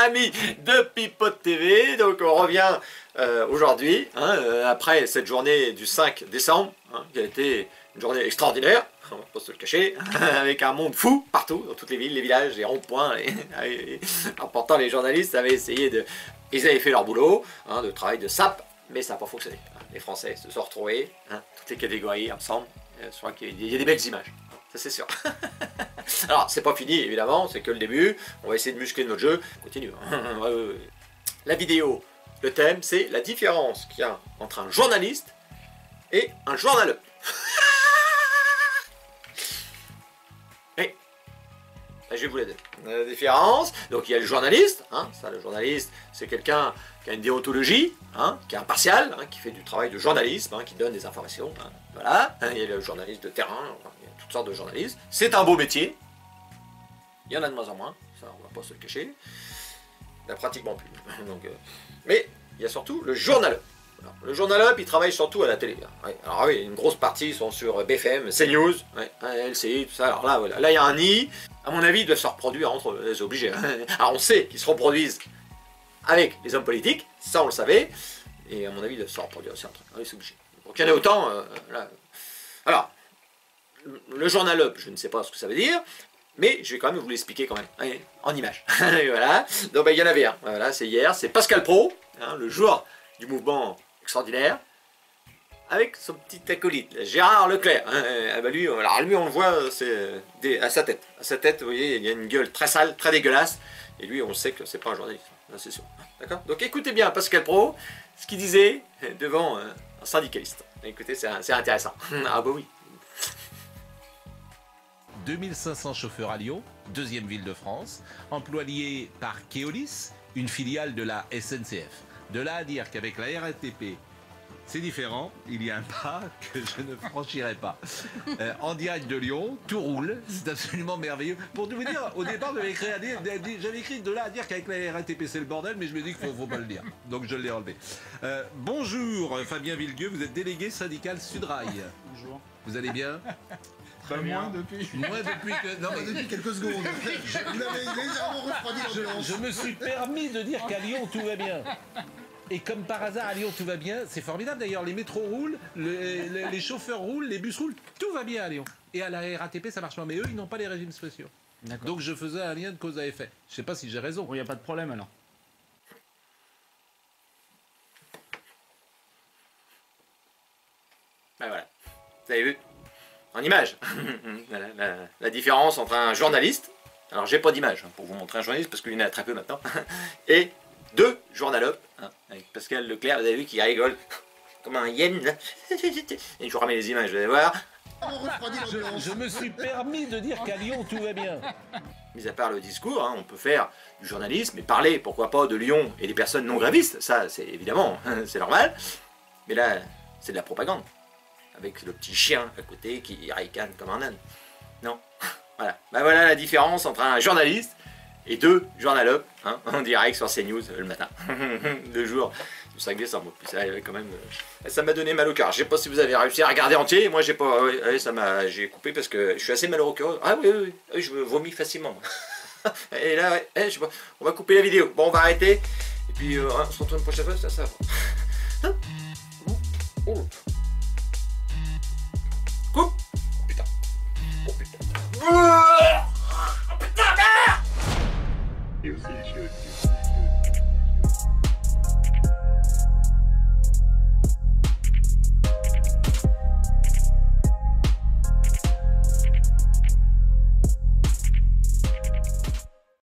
Amis de Pipote TV, donc on revient aujourd'hui, après cette journée du 5 décembre, qui a été une journée extraordinaire, on va pas se le cacher, avec un monde fou partout, dans toutes les villes, les villages, les ronds-points, en pourtant les journalistes avaient essayé de... Ils avaient fait leur boulot, de travail de sape, mais ça n'a pas fonctionné. Les Français se sont retrouvés, toutes les catégories ensemble, je crois qu'il y a des belles images, ça c'est sûr. Alors, c'est pas fini, évidemment, c'est que le début. On va essayer de muscler notre jeu. On continue. La vidéo, le thème, c'est la différence qu'il y a entre un journaliste et un journaleux. Et je vais vous la donner. La différence, donc il y a le journaliste. Ça, le journaliste, c'est quelqu'un qui a une déontologie, qui est impartial, qui fait du travail de journalisme, qui donne des informations. Voilà. Il y a le journaliste de terrain. Il y a toutes sortes de journalistes. C'est un beau métier. Il y en a de moins en moins, ça on va pas se le cacher. Il n'y a pratiquement plus. Donc, mais il y a surtout le journaleux. Alors, le journaleux, il travaille surtout à la télé. Alors oui, une grosse partie sont sur BFM, CNews, LCI, tout ça. Alors là, voilà. Là il y a un nid. À mon avis, ils doivent se reproduire entre eux, c'est obligé. Alors on sait qu'ils se reproduisent avec les hommes politiques, ça on le savait. Et à mon avis, ils doivent se reproduire aussi entre eux. C'est obligé. Donc il y en a autant. Là. Alors, le journaleux, je ne sais pas ce que ça veut dire. Mais je vais quand même vous l'expliquer quand même, en images. Voilà. Donc il y en avait un, voilà, c'est hier, c'est Pascal Praud, le joueur du mouvement extraordinaire, avec son petit acolyte, Gérard Leclerc. Lui, alors lui on le voit à sa tête. À sa tête, vous voyez, il y a une gueule très sale, très dégueulasse, et lui on sait que c'est pas un journaliste, c'est sûr. D'accord. Donc écoutez bien Pascal Praud, ce qu'il disait devant un syndicaliste. Écoutez, c'est intéressant. Ah bah oui. 2500 chauffeurs à Lyon, deuxième ville de France, employés par Keolis, une filiale de la SNCF. De là à dire qu'avec la RATP, c'est différent, il y a un pas que je ne franchirai pas. En direct de Lyon, tout roule, c'est absolument merveilleux. Pour tout vous dire, au départ, j'avais écrit de là à dire qu'avec la RATP c'est le bordel, mais je me dis qu'il ne faut pas le dire. Donc je l'ai enlevé. Bonjour Fabien Villedieu, vous êtes délégué syndical Sudrail. Bonjour. Vous allez bien? Très moins depuis. Moins depuis que... Non, depuis quelques secondes. Vous avez légèrement refroidi l'ambiance. Je me suis permis de dire qu'à Lyon, tout va bien. Et comme par hasard, à Lyon, tout va bien. C'est formidable d'ailleurs. Les métros roulent, les chauffeurs roulent, les bus roulent. Tout va bien à Lyon. Et à la RATP, ça marche pas. Mais eux, ils n'ont pas les régimes spéciaux. Donc je faisais un lien de cause à effet. Je sais pas si j'ai raison. Il n'y a pas de problème alors. Ben voilà. Vous avez vu? En image. la différence entre un journaliste, alors j'ai pas d'image pour vous montrer un journaliste parce qu'il y en a très peu maintenant, et deux journalopes, avec Pascal Leclerc, vous avez vu qu'il rigole comme un hyène, et je vous ramène les images, vous allez voir. Je me suis permis de dire qu'à Lyon tout va bien. Mis à part le discours, on peut faire du journalisme et parler, pourquoi pas, de Lyon et des personnes non grévistes, ça c'est évidemment, c'est normal, mais là c'est de la propagande. Avec le petit chien à côté qui ricane comme un âne. Non. Voilà. Ben voilà la différence entre un journaliste et deux journalopes, en direct sur CNews le matin. 2 jours du 5 décembre. Puis ça, quand même, ça m'a donné mal au cœur. Je sais pas si vous avez réussi à regarder entier. Moi, j'ai pas. J'ai coupé parce que je suis assez malheureux au cœur. Ah oui, je me vomis facilement. Et là, je sais pas. On va couper la vidéo. Bon, on va arrêter. Et puis, on se retrouve une prochaine fois. Ça va. Oh. Coupe. Putain. Oh putain. Oh putain, merde.